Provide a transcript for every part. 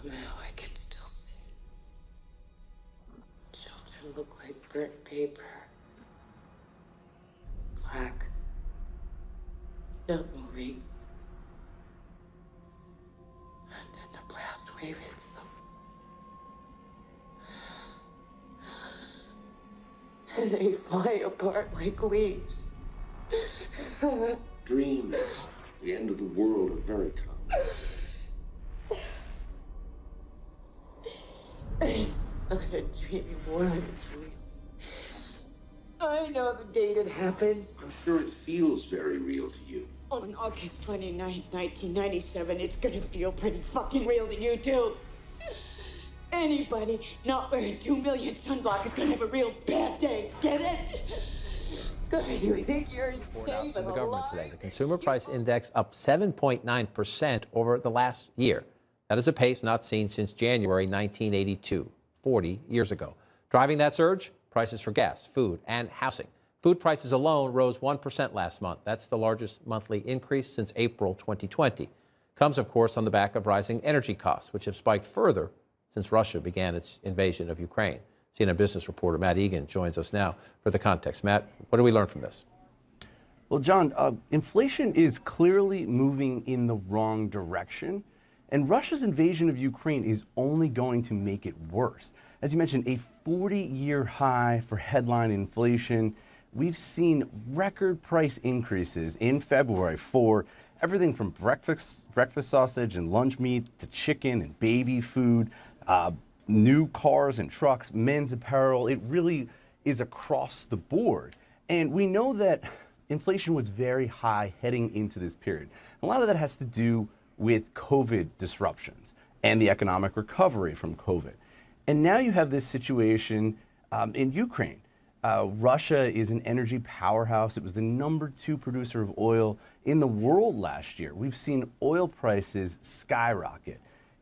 Somehow I can still see. Children look like burnt paper. Black. Not moving. And then the blast wave hits them. And they fly apart like leaves. Dreams. The end of the world are very common. It's not a dream anymore, it's real. I know the date it happens. I'm sure it feels very real to you. On August 29th, 1997, it's gonna feel pretty fucking real to you, too. Anybody not wearing 2 million sunblock is gonna have a real bad day. Get it? Good. You think you're safe from the government today. The Consumer Price Index up 7.9% over the last year. That is a pace not seen since January 1982, 40 years ago. Driving that surge, prices for gas, food, and housing. Food prices alone rose 1% last month. That's the largest monthly increase since April 2020. Comes, of course, on the back of rising energy costs, which have spiked further since Russia began its invasion of Ukraine. CNN business reporter Matt Egan joins us now for the context. Matt, what do we learn from this? Well, John, inflation is clearly moving in the wrong direction, and Russia's invasion of Ukraine is only going to make it worse. As you mentioned, a 40-year high for headline inflation. We've seen record price increases in February for everything from breakfast sausage and lunch meat to chicken and baby food, new cars and trucks, men's apparel. It really is across the board. And we know that inflation was very high heading into this period. A lot of that has to do with COVID disruptions and the economic recovery from COVID. And now you have this situation in Ukraine. Russia is an energy powerhouse. It was the #2 producer of oil in the world last year. We've seen oil prices skyrocket.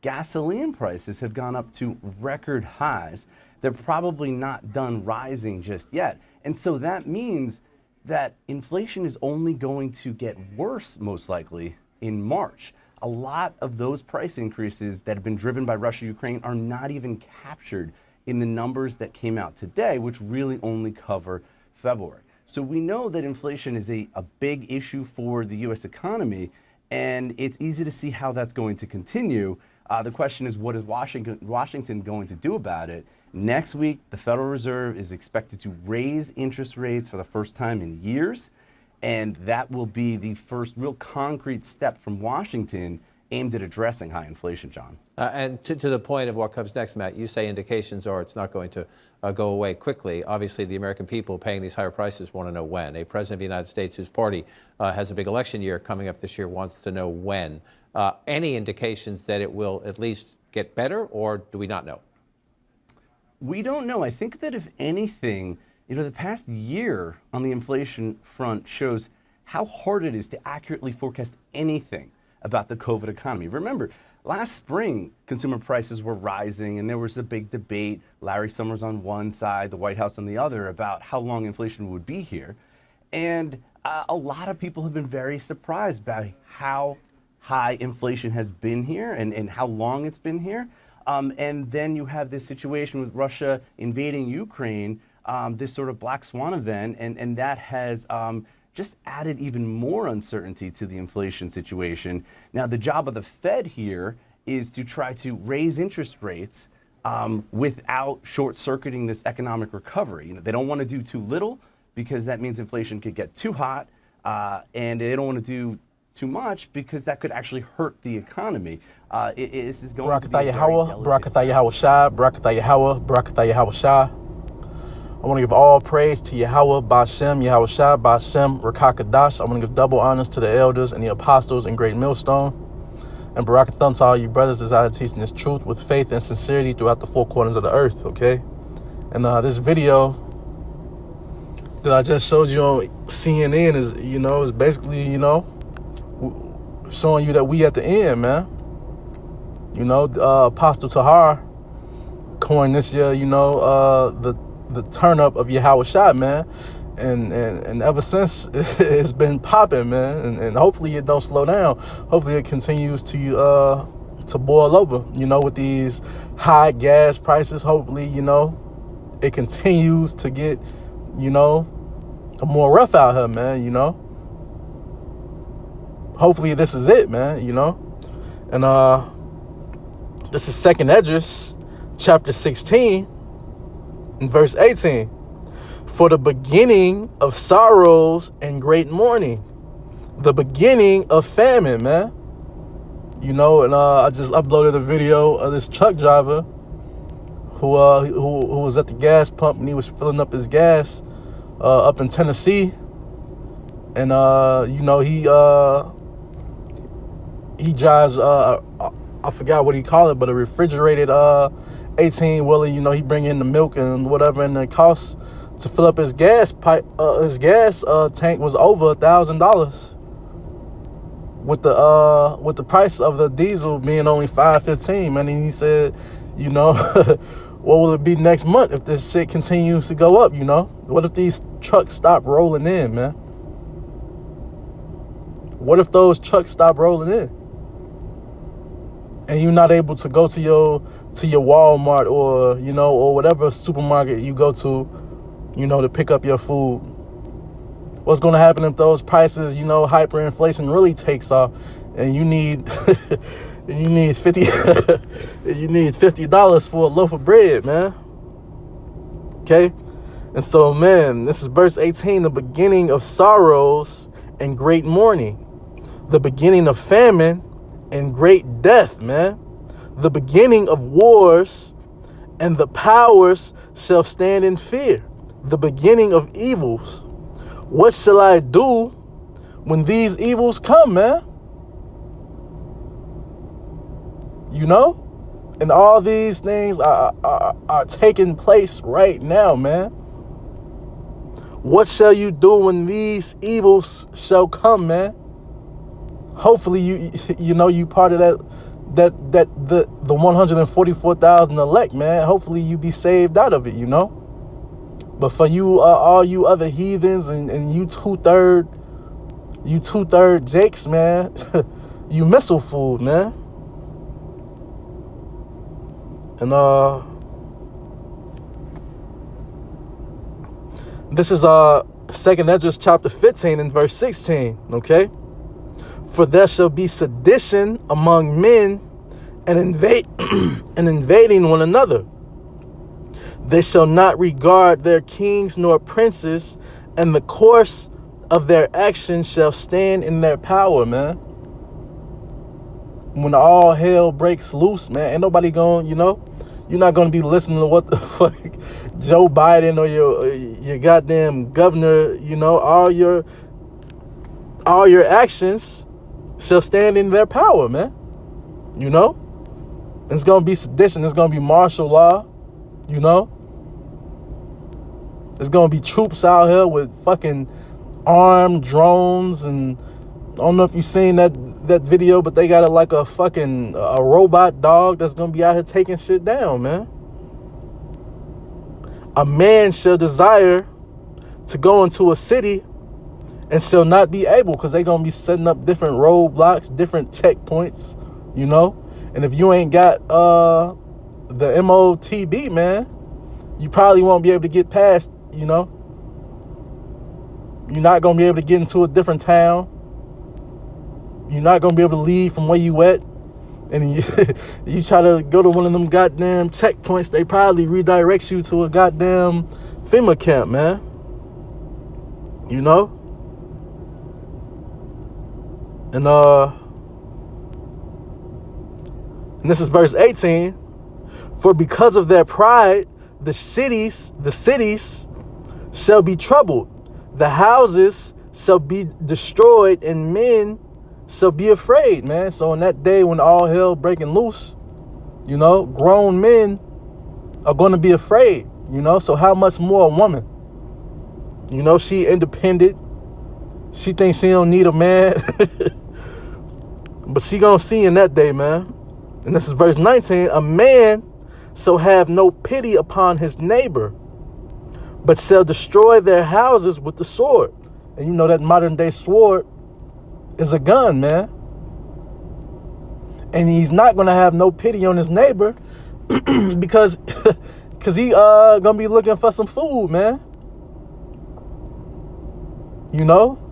Gasoline prices have gone up to record highs. They're probably not done rising just yet. And so that means that inflation is only going to get worse, most likely, in March. A lot of those price increases that have been driven by Russia-Ukraine are not even captured in the numbers that came out today, which really only cover February. So we know that inflation is a big issue for the U.S. economy, and it's easy to see how that's going to continue. The question is, what is Washington going to do about it? Next week, the Federal Reserve is expected to raise interest rates for the first time in years, and that will be the first real concrete step from Washington aimed at addressing high inflation, John. And to the point of what comes next, Matt, you say indications are it's not going to go away quickly. Obviously, the American people paying these higher prices want to know when. A president of the United States whose party has a big election year coming up this year wants to know when. Any indications that it will at least get better, or do we not know? We don't know. I think that if anything, the past year on the inflation front shows how hard it is to accurately forecast anything about the COVID economy. Remember, last spring, consumer prices were rising, and there was a big debate, Larry Summers on one side, the White House on the other, about how long inflation would be here. And a lot of people have been very surprised by how high inflation has been here and how long it's been here. And then you have this situation with Russia invading Ukraine, this sort of black swan event, and that has just added even more uncertainty to the inflation situation. Now, the job of the Fed here is to try to raise interest rates without short-circuiting this economic recovery. They don't want to do too little because that means inflation could get too hot, and they don't want to do too much because that could actually hurt the economy. This is going to be very delicate. I want to give all praise to Yahweh, Bashem, Yahweh Shai, Bashem, Rakakadash. I want to give double honors to the elders and the apostles in Great Millstone. And Barakatham to all you brothers as I teaching this truth with faith and sincerity throughout the four corners of the earth, okay? And this video that I just showed you on CNN is, is basically, showing you that we at the end, man. Apostle Tahar coined this year, the turn up of Yahweh Shai, man, and ever since it's been popping, man, and hopefully it don't slow down. Hopefully it continues to to boil over, with these high gas prices. Hopefully, it continues to get, more rough out here, man, Hopefully this is it, man, And this is 2nd Esdras, chapter 16, and verse 18. For the beginning of sorrows and great mourning, the beginning of famine, man. And I just uploaded a video of this truck driver who was at the gas pump, and he was filling up his gas up in Tennessee. And he drives I forgot what he called it, but a refrigerated 18-wheeler. He bring in the milk and whatever, and the cost to fill up his gas tank was over $1,000. With the price of the diesel being only $5.15, man. And he said, what will it be next month if this shit continues to go up? What if these trucks stop rolling in, man? What if those trucks stop rolling in, and you're not able to go to your Walmart or or whatever supermarket you go to, to pick up your food? What's going to happen if those prices, hyperinflation really takes off, and you need $50 for a loaf of bread, man? Okay, and so, man, this is verse 18: the beginning of sorrows and great mourning, the beginning of famine and great death, man, the beginning of wars, and the powers shall stand in fear, the beginning of evils. What shall I do when these evils come, man? And all these things are taking place right now, man. What shall you do when these evils shall come, man? Hopefully you part of the 144,000 elect, man. Hopefully you be saved out of it, But for you, all you other heathens and you two-third Jakes, man, you missile food, man. And this is 2nd Esdras chapter 15 and verse 16, okay? For there shall be sedition among men and invading one another. They shall not regard their kings nor princes, and the course of their actions shall stand in their power, man. When all hell breaks loose, man, ain't nobody going, you're not going to be listening to what the fuck Joe Biden or your goddamn governor, all your actions shall stand in their power, man. It's going to be sedition. It's going to be martial law, There's going to be troops out here with fucking armed drones, and I don't know if you've seen that video, but they got a robot dog that's going to be out here taking shit down, man. A man shall desire to go into a city and shall not be able, because they're going to be setting up different roadblocks, different checkpoints, And if you ain't got the MOTB, man, you probably won't be able to get past, You're not going to be able to get into a different town. You're not going to be able to leave from where you at. And you try to go to one of them goddamn checkpoints, they probably redirect you to a goddamn FEMA camp, man. And this is verse 18. For because of their pride, the cities shall be troubled. The houses shall be destroyed, and men shall be afraid, man. So in that day when all hell breaking loose, grown men are going to be afraid, So how much more a woman? She independent. She thinks she don't need a man. But she gonna see in that day, man. And this is verse 19. A man shall have no pity upon his neighbor, but shall destroy their houses with the sword. And that modern day sword is a gun, man. And he's not going to have no pity on his neighbor because he going to be looking for some food, man. You know?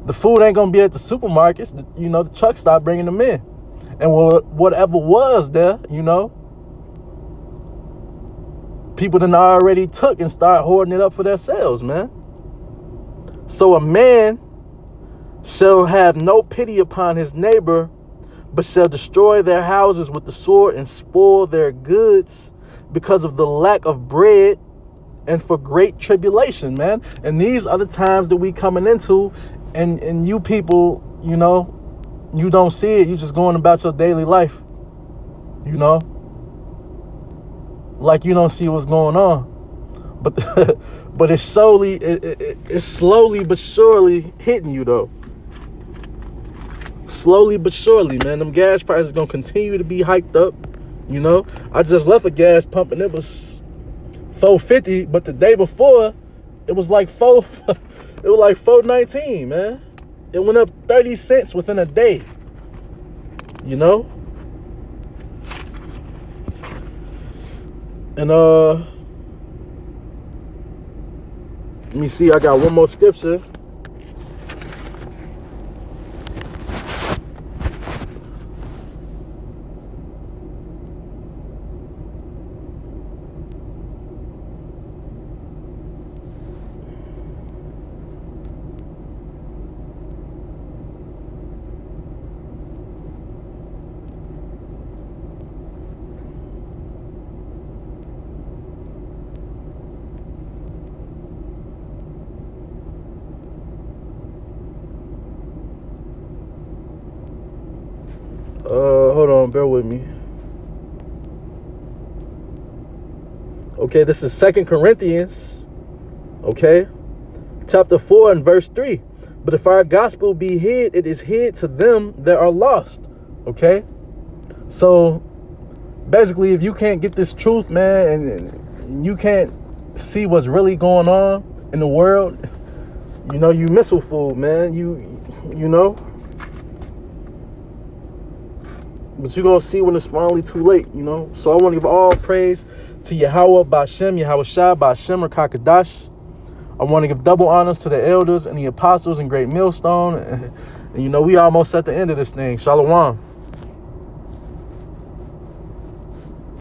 The food ain't going to be at the supermarkets. The trucks stop bringing them in. And whatever was there, people done already took and start hoarding it up for themselves, man. So a man shall have no pity upon his neighbor, but shall destroy their houses with the sword and spoil their goods because of the lack of bread and for great tribulation, man. And these are the times that we coming into, and you people, you don't see it. You just going about your daily life, like you don't see what's going on. But it's slowly but surely hitting you, though. Slowly but surely, man. Them gas prices gonna continue to be hiked up. I just left a gas pump and it was $4.50, but the day before it was like $4.19, man. It went up 30 cents within a day. And let me see, I got one more scripture. Hold on, bear with me. Okay, this is 2 Corinthians, chapter 4 and verse 3. But if our gospel be hid, it is hid to them that are lost. So basically, if you can't get this truth, man, and you can't see what's really going on in the world, you missile fool, man. You know. But you're going to see when it's finally too late, So I want to give all praise to Yahweh Bashem, Yahweh Shah, Bashem, Rakakadash. I want to give double honors to the elders and the apostles in Great Millstone. And we almost at the end of this thing. Shalom.